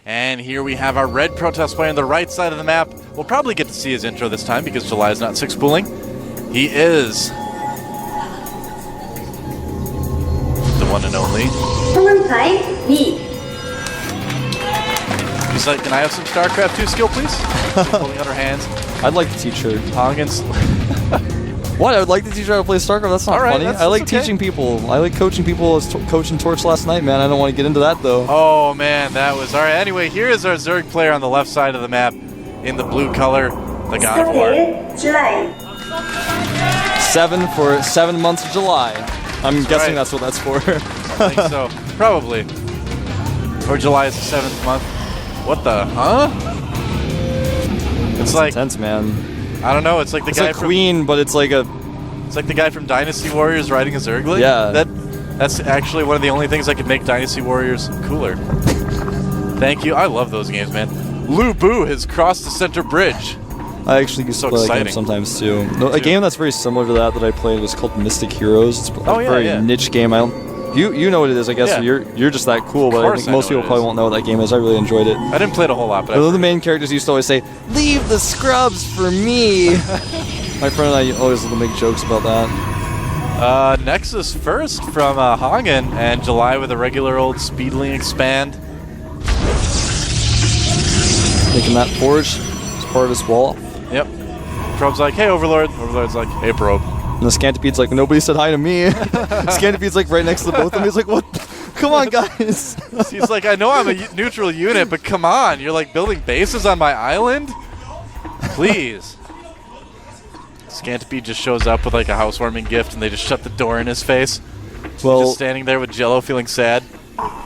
And here we have our red protest player on the right side of the map. We'll probably get to see his intro this time because July is not six pooling. He is the one and only. He's like, can I have some StarCraft 2 skill, please? Holding out her hands. I'd like to teach her. HongUn's. What? I would like to teach her how to play StarCraft? That's not funny. I like teaching people. I like coaching people. I was coaching Torch last night, man. I don't want to get into that, though. Oh, man, that was... All right, anyway, here is our Zerg player on the left side of the map in the blue color, the God of War. 7 for 7 months of July. I'm guessing that's what that's for. I think so. Probably. Or July is the 7th month. What the... Huh? It's like... intense, man. I don't know. It's like the guy like from... Queen, but it's like a... It's like the guy from Dynasty Warriors riding a Zergling. Yeah. That's actually one of the only things that could make Dynasty Warriors cooler. Thank you. I love those games, man. Lu Bu has crossed the center bridge. I actually used to play that game sometimes, too. A game that's very similar to that I played was called Mystic Heroes. It's a very niche game. You know what it is, I guess. Yeah. You're just that cool, but I think most people probably won't know what that game is. I really enjoyed it. I didn't play it a whole lot, but the main characters used to always say, "Leave the scrubs for me." My friend and I always make jokes about that. Nexus first from HongUn, and July with a regular old Speedling expand. Making that forge as part of his wall. Yep. Probe's like, "Hey, Overlord." Overlord's like, "Hey, Probe." And the Scantipede's like, "Nobody said hi to me." Scantipede's like right next to both of them. He's like, "What? Come on, guys." He's like, "I know I'm a neutral unit, but come on. You're like building bases on my island? Please." Scantipede just shows up with like a housewarming gift, and they just shut the door in his face. Well, he's just standing there with Jello feeling sad.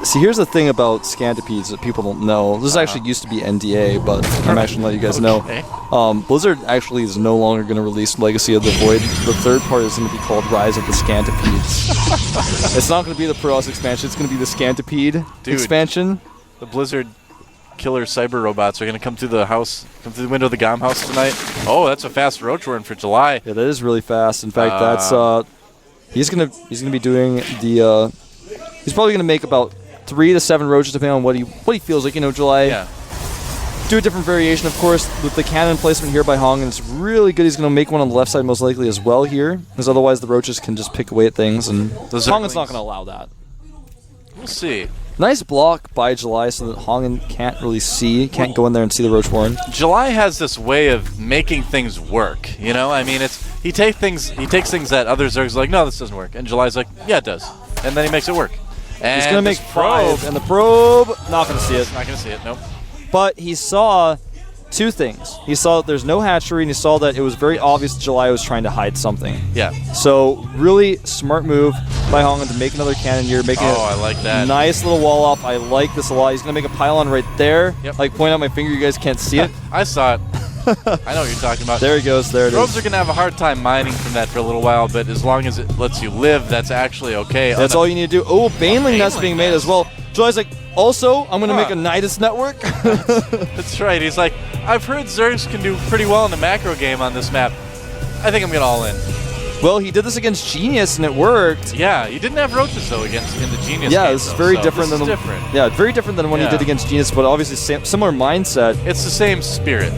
See, here's the thing about Scantipedes that people don't know. This actually used to be NDA, but I'm actually going to let you guys know. Blizzard actually is no longer going to release Legacy of the Void. The third part is going to be called Rise of the Scantipedes. It's not going to be the Protoss expansion. It's going to be the Scantipede expansion. The Blizzard killer cyber robots are going to come through the window of the GOM house tonight. Oh, that's a fast roach run for July. Yeah, that is really fast. In fact, that's he's going to be doing the. He's probably going to make about 3 to 7 roaches, depending on what he feels like. July. Yeah. Do a different variation, of course, with the cannon placement here by Hong, and it's really good. He's going to make one on the left side most likely as well here, because otherwise the roaches can just pick away at things, and Hongun's not going to allow that. We'll see. Nice block by July so that Hongun can't really see, can't go in there and see the roach warren. July has this way of making things work. I mean, he takes things that other Zergs are like, no, this doesn't work, and July's like, yeah, it does, and then he makes it work. And he's going to make 5, and the probe, not going to see it. Not going to see it, nope. But he saw 2 things. He saw that there's no hatchery, and he saw that it was very obvious July was trying to hide something. Yeah. So, really smart move by HongUn to make another cannon here, making I like that. Nice little wall off. I like this a lot. He's going to make a pylon right there. Yep. Like, point out my finger, you guys can't see it. I saw it. I know what you're talking about. There he goes. There it is. Probes are going to have a hard time mining from that for a little while, but as long as it lets you live, that's actually okay. That's all you need to do. Oh, Baneling nest being made as well. July's like, also, I'm going to make a Nidus network. That's right. He's like, I've heard Zergs can do pretty well in the macro game on this map. I think I'm going to all in. Well, he did this against Genius, and it worked. Yeah, he didn't have roaches, though, in the Genius game. Yeah, this is very different than very different than when he did against Genius, but obviously similar mindset. It's the same spirit.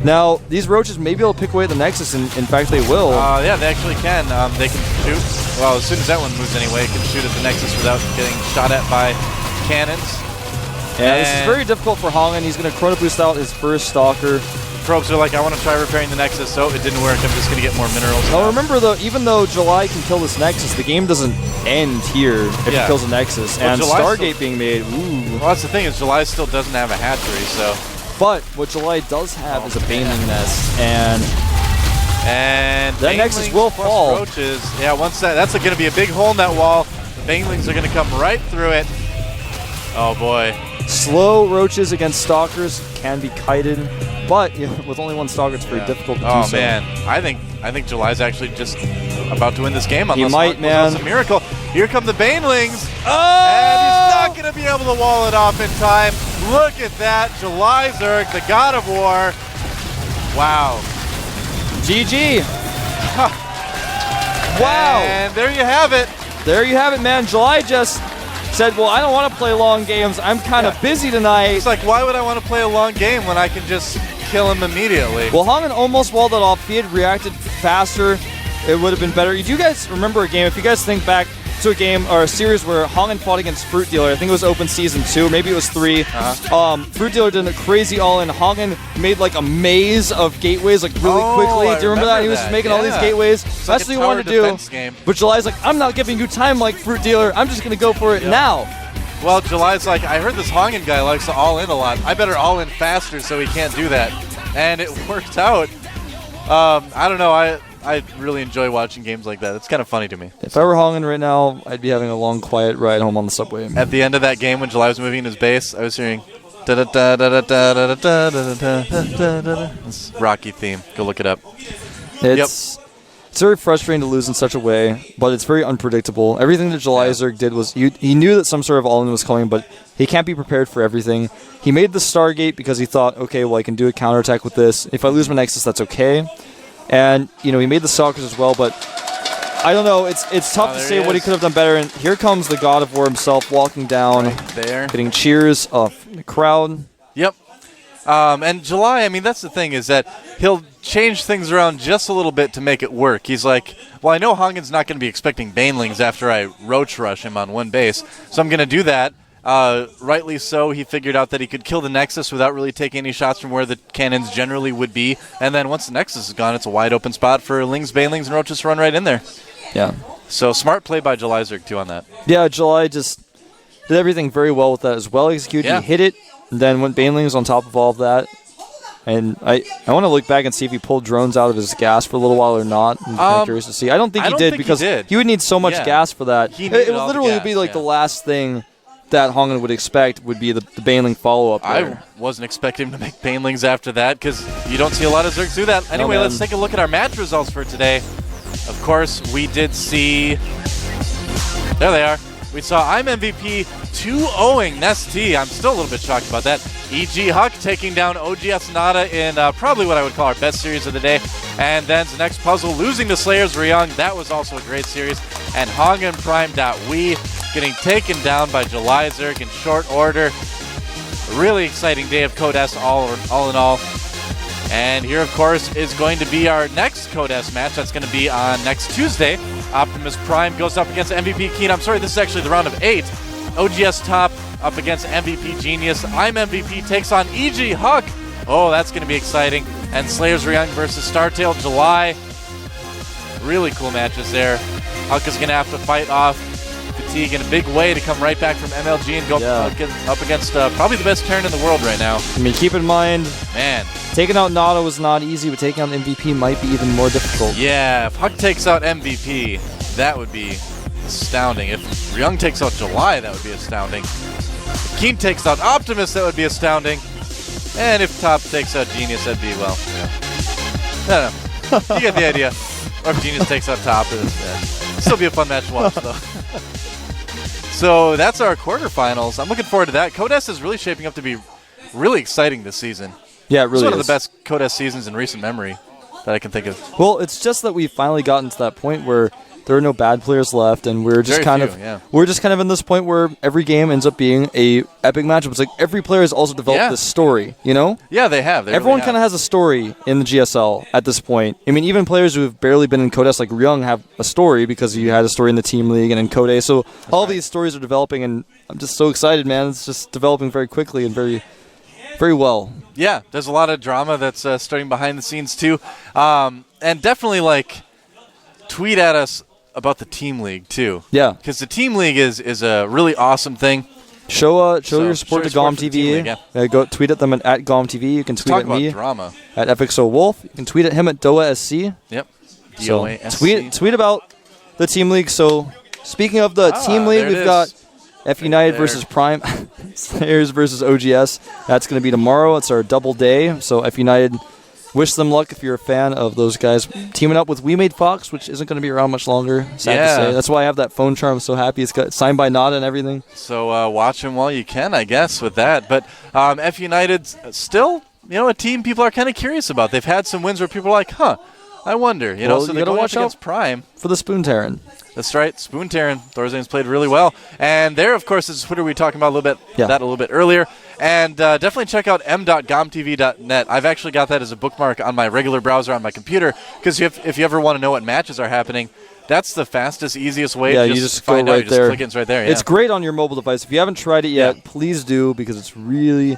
Now, these roaches may be able to pick away at the Nexus, and in fact they will. Yeah, they actually can. They can shoot. Well, as soon as that one moves anyway, it can shoot at the Nexus without getting shot at by cannons. Yeah, this is very difficult for HongUn. He's going to Chrono Boost out his first Stalker. Probes are like, I want to try repairing the Nexus, so it didn't work. I'm just going to get more minerals. Now remember, though, even though July can kill this Nexus, the game doesn't end here if he kills a Nexus. Well, and Stargate being made, ooh. Well, that's the thing, is July still doesn't have a hatchery, so... But what July does have is a Baneling nest, and that Nexus will fall. Roaches. Yeah, once that's going to be a big hole in that wall. The Banelings are going to come right through it. Oh boy. Slow roaches against Stalkers can be kited, but with only one Stalker, it's very difficult to do so. Oh man, I think July's actually just about to win this game. He might, man. It's a miracle. Here come the Banelings. Oh! And he's not going to be able to wall it off in time. Look at that. July Zerg, the God of War. Wow. GG. Wow. And there you have it. There you have it, man. July just said, well, I don't want to play long games. I'm kind of busy tonight. It's like, why would I want to play a long game when I can just kill him immediately? Well, HongUn almost walled it off. If he had reacted faster, it would have been better. Do you guys remember a game? If you guys think back to a game or a series where HongUn fought against Fruit Dealer, I think it was Open Season 2, or maybe it was 3. Fruit Dealer did a crazy all-in. HongUn made like a maze of gateways like really quickly. Do you remember that? He was just making all these gateways. That's what he wanted to do. Game. But July's like, I'm not giving you time like Fruit Dealer. I'm just going to go for it now. Well, July's like, I heard this HongUn guy likes to all-in a lot. I better all-in faster so he can't do that. And it worked out. I don't know. I really enjoy watching games like that. It's kind of funny to me. If I were HongUn right now, I'd be having a long, quiet ride home on the subway. At the end of that game, when July was moving his base, I was hearing this Rocky theme. Go look it up. It's very frustrating to lose in such a way, but it's very unpredictable. Everything that July Zerg did was he knew that some sort of all-in was coming, but he can't be prepared for everything. He made the Stargate because he thought, okay, well, I can do a counterattack with this. If I lose my Nexus, that's okay. And, he made the Stalkers as well, but I don't know. It's tough to say what he could have done better. And here comes the God of War himself walking down, right there, getting cheers of the crowd. Yep. And July, I mean, that's the thing, is that he'll change things around just a little bit to make it work. He's like, well, I know HongUn's not going to be expecting Banelings after I roach rush him on one base, so I'm going to do that. Rightly so, he figured out that he could kill the Nexus without really taking any shots from where the cannons generally would be. And then once the Nexus is gone, it's a wide open spot for Lings, Banelings, and Roaches to run right in there. Yeah. So smart play by July Zerg, too, on that. Yeah, July just did everything very well with that. It was well executed. Yeah. He hit it, and then went Banelings on top of all of that. And I want to look back and see if he pulled drones out of his gas for a little while or not. I'm kind of curious to see. I don't think he did because he would need so much gas for that. It would literally be like the last thing that HongUn would expect would be the Baneling follow-up there. I wasn't expecting him to make Banelings after that because you don't see a lot of Zergs do that. Anyway, let's take a look at our match results for today. Of course, we did see... There they are. We saw I'm MVP 2-0ing Nestea. I'm still a little bit shocked about that. E.G. Huck taking down OGS Nada in probably what I would call our best series of the day. And then the next puzzle, losing to Slayers Ryung. That was also a great series. And HongUn Prime.we getting taken down by July Zerg in short order. A really exciting day of Code S all in all. And here, of course, is going to be our next Code S match. That's going to be on next Tuesday. Optimus Prime goes up against MVP Keen. I'm sorry, this is actually the round of 8. OGS Top up against MVP Genius. I'm MVP takes on E.G. Huck. Oh, that's going to be exciting. And Slayers Ryung versus Startail July. Really cool matches there. Huck is going to have to fight off Fatigue in a big way to come right back from MLG and go up against probably the best Terran in the world right now. I mean, keep in mind, man, taking out Nada was not easy, but taking out MVP might be even more difficult. Yeah, if Huck takes out MVP, that would be astounding. If Ryung takes out July, that would be astounding. If Keen takes out Optimus, that would be astounding. And if Top takes out Genius, that'd be, well, I don't know. You get the idea. Or if Genius takes out Top, it'd still be a fun match to watch, though. So that's our quarterfinals. I'm looking forward to that. Code S is really shaping up to be really exciting this season. Yeah, it really is. It's one of the best Code S seasons in recent memory that I can think of. Well, it's just that we've finally gotten to that point where there are no bad players left, and we're just we're just kind of in this point where every game ends up being a epic matchup. It's like every player has also developed this story, you know? Yeah, they have. Everyone kind of has a story in the GSL at this point. I mean, even players who have barely been in Code S, like Ryung, have a story because you had a story in the Team League and in Code A. So these stories are developing, and I'm just so excited, man. It's just developing very quickly and very, very well. Yeah, there's a lot of drama that's starting behind the scenes too, and definitely tweet at us about the Team League too. Yeah, because the Team League is a really awesome thing. Show your support to GOM TV. Go tweet at them at GOM TV. You can tweet at me drama. At FXO Wolf. You can tweet at him at Doa SC. Yep. So tweet about the Team League. So speaking of the Team League, we've got F United versus Prime, Slayers versus OGS. That's going to be tomorrow. It's our double day. So F United, wish them luck if you're a fan of those guys. Teaming up with We Made Fox, which isn't going to be around much longer, sad to say. That's why I have that phone charm. I'm so happy. It's got signed by Nada and everything. So watch them while you can, I guess, with that. But F United still, a team people are kind of curious about. They've had some wins where people are like, I wonder. You know, so they're going up against Prime. For the Spoon Terran. That's right, Spoon Terran. Thorzane's played really well. And there, of course, is Twitter we were talking about that a little bit earlier. And definitely check out m.gomtv.net. I've actually got that as a bookmark on my regular browser on my computer, because if you ever want to know what matches are happening, that's the fastest, easiest way to just find out. You just click it, it's right there. Yeah. It's great on your mobile device. If you haven't tried it yet, please do, because it's really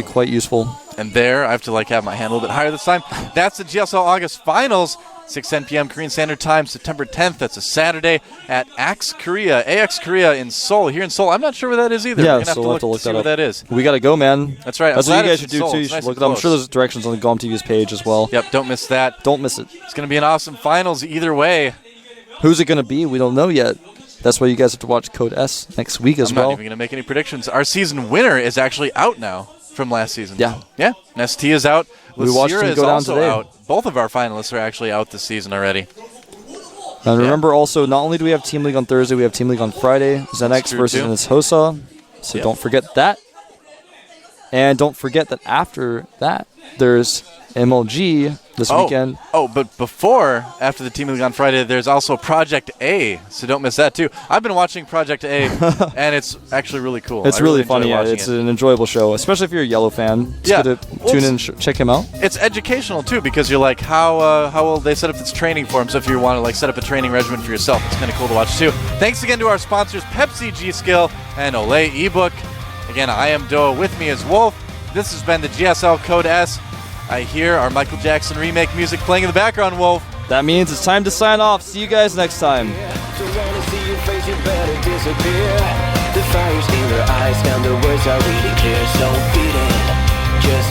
quite useful. And there, I have to have my hand a little bit higher this time. That's the GSL August Finals, 6:10 p.m. Korean Standard Time, September 10th. That's a Saturday at AX Korea in Seoul. Here in Seoul, I'm not sure where that is either. Yeah, we're gonna have to look see where that is. We gotta go, man. That's right. That's what you guys should do too. You should look it up. I'm sure there's directions on the GOM TV's page as well. Yep, don't miss that. Don't miss it. It's gonna be an awesome finals either way. Who's it gonna be? We don't know yet. That's why you guys have to watch Code S next week as well. I'm not even gonna make any predictions. Our season winner is actually out now from last season. Yeah. ST is out. We watched him go down today. Out. Both of our finalists are actually out this season already. And remember also, not only do we have Team League on Thursday, we have Team League on Friday. Zenex versus Ines Hosa. So don't forget that. And don't forget that after that, there's MLG this weekend. But after the Team League on Friday, there's also Project A. So don't miss that too. I've been watching Project A, and it's actually really cool. It's really funny. It's an enjoyable show, especially if you're a Yellow fan. Just get to tune in and check him out. It's educational too, because you're like, how will they set up this training for him? So if you want to set up a training regimen for yourself, it's kind of cool to watch too. Thanks again to our sponsors, Pepsi, G-Skill, and Olay eBook. Again, I am Doa. With me is Wolf. This has been the GSL Code S. I hear our Michael Jackson remake music playing in the background, Wolf. That means it's time to sign off. See you guys next time. The fire's in their eyes, and the words are really clear, so beat it. Just